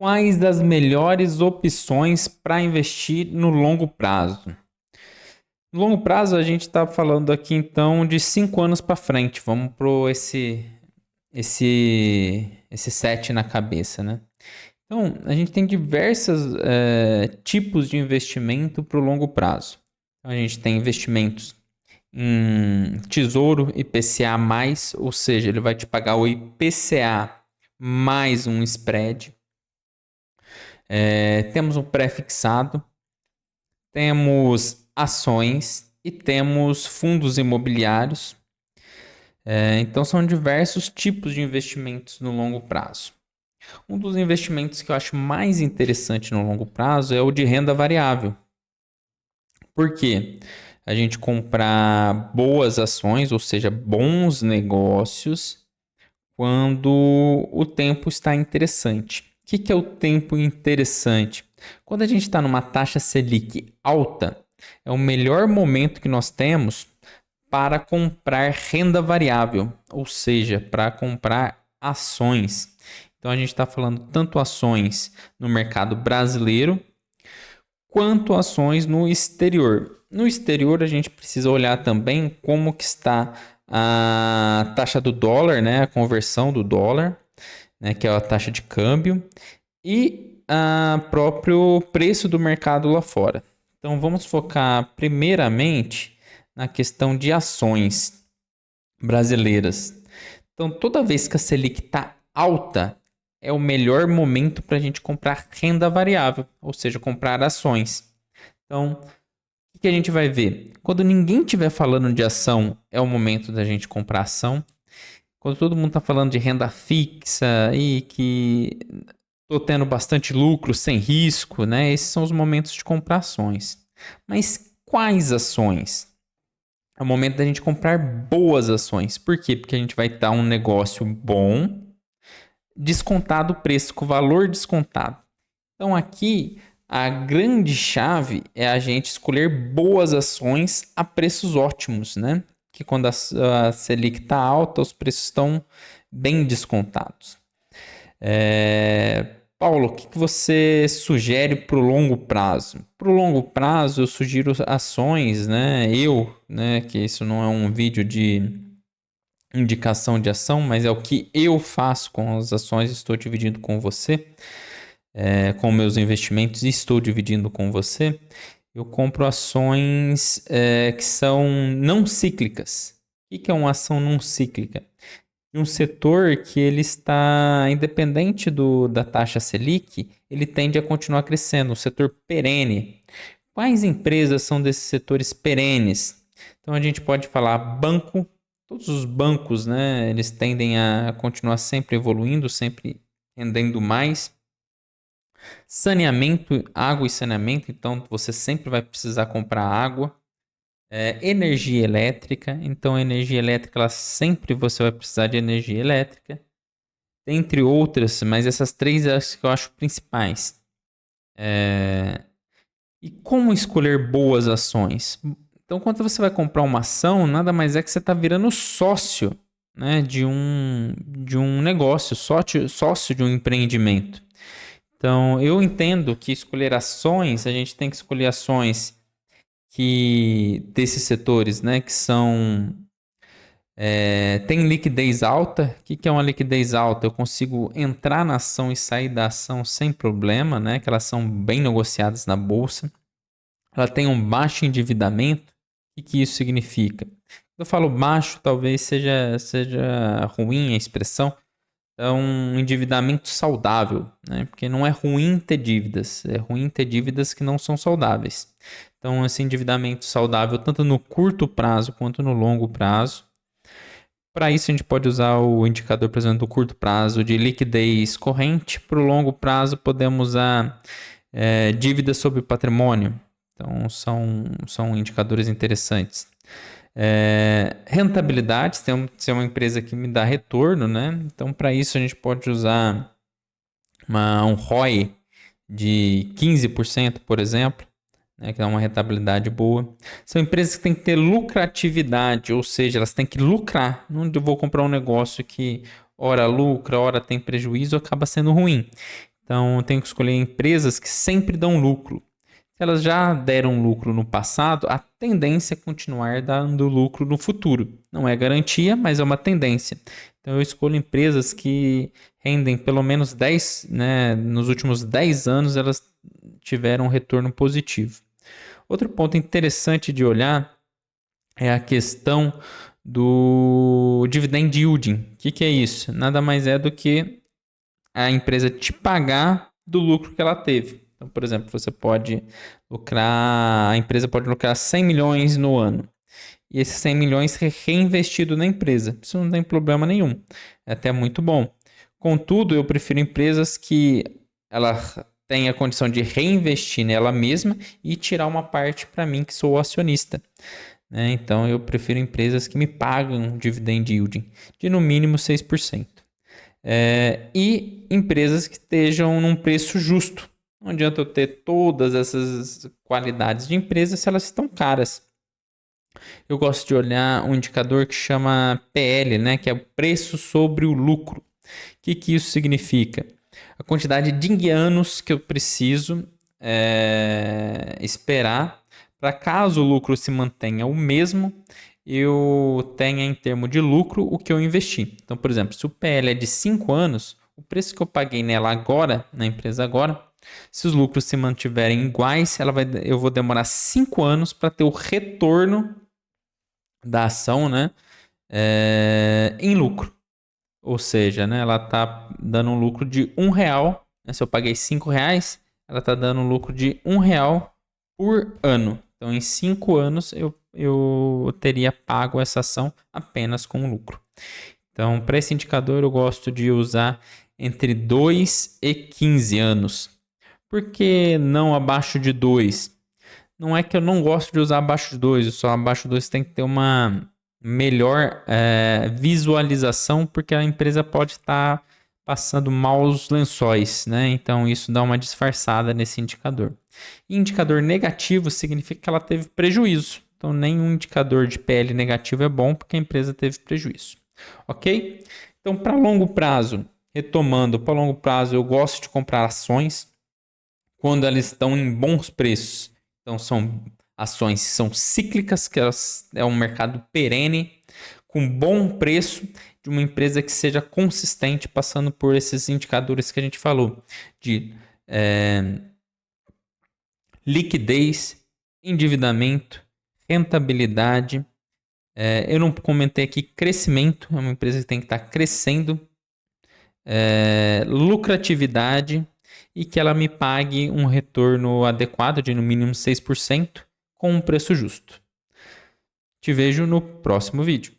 Quais das melhores opções para investir no longo prazo? No longo prazo, a gente está falando aqui então de 5 anos para frente. Vamos pro esse set na cabeça, né? Então, a gente tem diversos tipos de investimento para o longo prazo. Então, a gente tem investimentos em tesouro IPCA+, ou seja, ele vai te pagar o IPCA mais um spread. Temos um pré-fixado, temos ações e temos fundos imobiliários. Então, são diversos tipos de investimentos no longo prazo. Um dos investimentos que eu acho mais interessante no longo prazo é o de renda variável. Por quê? A gente comprar boas ações, ou seja, bons negócios, quando o tempo está interessante. O que é o tempo interessante? Quando a gente está numa taxa Selic alta, é o melhor momento que nós temos para comprar renda variável, ou seja, para comprar ações. Então a gente está falando tanto ações no mercado brasileiro quanto ações no exterior. No exterior a gente precisa olhar também como que está a taxa do dólar, né, a conversão do dólar, né, que é a taxa de câmbio, e o próprio preço do mercado lá fora. Então vamos focar primeiramente na questão de ações brasileiras. Então toda vez que a Selic está alta, é o melhor momento para a gente comprar renda variável, ou seja, comprar ações. Então, o que a gente vai ver? Quando ninguém estiver falando de ação, é o momento da gente comprar ação. Quando todo mundo está falando de renda fixa e que estou tendo bastante lucro, sem risco, né? Esses são os momentos de comprar ações. Mas quais ações? É o momento da gente comprar boas ações. Por quê? Porque a gente vai estar um negócio bom, descontado o preço, com o valor descontado. Então aqui a grande chave é a gente escolher boas ações a preços ótimos, né? Que quando a Selic está alta, os preços estão bem descontados. Paulo, o que você sugere para o longo prazo? Para o longo prazo, eu sugiro ações, né? Que isso não é um vídeo de indicação de ação, mas é o que eu faço com as ações, estou dividindo com você, com meus investimentos e estou dividindo com você. Eu compro ações que são não cíclicas. O que é uma ação não cíclica? De um setor que ele está independente da taxa Selic, ele tende a continuar crescendo, um setor perene. Quais empresas são desses setores perenes? Então a gente pode falar banco, todos os bancos, né, eles tendem a continuar sempre evoluindo, sempre rendendo mais. Saneamento, água e saneamento, então você sempre vai precisar comprar água. Energia elétrica, então energia elétrica, ela sempre você vai precisar de energia elétrica, entre outras, mas essas três que eu acho principais. E como escolher boas ações? Então, quando você vai comprar uma ação, nada mais é que você está virando sócio, né, de um negócio, sócio de um empreendimento. Então, eu entendo que escolher ações, a gente tem que escolher ações desses setores, né, que são tem liquidez alta. O que é uma liquidez alta? Eu consigo entrar na ação e sair da ação sem problema, né? Que elas são bem negociadas na bolsa. Ela tem um baixo endividamento. O que isso significa? Eu falo baixo, talvez seja ruim a expressão. É um endividamento saudável, né? Porque não é ruim ter dívidas, é ruim ter dívidas que não são saudáveis. Então, esse endividamento saudável, tanto no curto prazo quanto no longo prazo. Para isso, a gente pode usar o indicador, por exemplo, do curto prazo de liquidez corrente. Para o longo prazo, podemos usar dívidas sobre patrimônio. Então, são indicadores interessantes. Rentabilidade, tem que ser uma empresa que me dá retorno, né? Então, para isso, a gente pode usar um ROI de 15%, por exemplo, né, que dá uma rentabilidade boa. São empresas que têm que ter lucratividade, ou seja, elas têm que lucrar. Não eu vou comprar um negócio que ora lucra, ora tem prejuízo, acaba sendo ruim. Então, eu tenho que escolher empresas que sempre dão lucro. Se elas já deram lucro no passado, a tendência é continuar dando lucro no futuro. Não é garantia, mas é uma tendência. Então, eu escolho empresas que rendem pelo menos 10, né? Nos últimos 10 anos, elas tiveram um retorno positivo. Outro ponto interessante de olhar é a questão do dividend yielding. O que é isso? Nada mais é do que a empresa te pagar do lucro que ela teve. Então, por exemplo, você pode lucrar, a empresa pode lucrar 100 milhões no ano. E esses 100 milhões é reinvestido na empresa. Isso não tem problema nenhum. É até muito bom. Contudo, eu prefiro empresas que ela tenha a condição de reinvestir nela mesma e tirar uma parte para mim, que sou o acionista. Né? Então, eu prefiro empresas que me pagam dividend yielding de no mínimo 6%. E empresas que estejam num preço justo. Não adianta eu ter todas essas qualidades de empresa se elas estão caras. Eu gosto de olhar um indicador que chama PL, né, que é o preço sobre o lucro. O que isso significa? A quantidade de anos que eu preciso esperar para, caso o lucro se mantenha o mesmo, eu tenha em termos de lucro o que eu investi. Então, por exemplo, se o PL é de 5 anos, o preço que eu paguei nela agora, na empresa agora, se os lucros se mantiverem iguais, eu vou demorar 5 anos para ter o retorno da ação, né, em lucro. Ou seja, né, ela está dando um lucro de R$1. Né, se eu paguei R$5, ela está dando um lucro de R$1 por ano. Então, em 5 anos, eu teria pago essa ação apenas com lucro. Então, para esse indicador, eu gosto de usar entre 2 e 15 anos. Por que não abaixo de 2? Não é que eu não gosto de usar abaixo de 2, só abaixo de 2 tem que ter uma melhor visualização, porque a empresa pode estar passando maus lençóis, né? Então isso dá uma disfarçada nesse indicador. E indicador negativo significa que ela teve prejuízo. Então nenhum indicador de PL negativo é bom porque a empresa teve prejuízo. Ok? Então para longo prazo, retomando, para longo prazo eu gosto de comprar ações quando elas estão em bons preços. Então são ações que são cíclicas, que é um mercado perene, com bom preço, de uma empresa que seja consistente, passando por esses indicadores que a gente falou, de liquidez, endividamento, rentabilidade. Eu não comentei aqui crescimento, é uma empresa que tem que estar crescendo, lucratividade, e que ela me pague um retorno adequado de no mínimo 6% com um preço justo. Te vejo no próximo vídeo.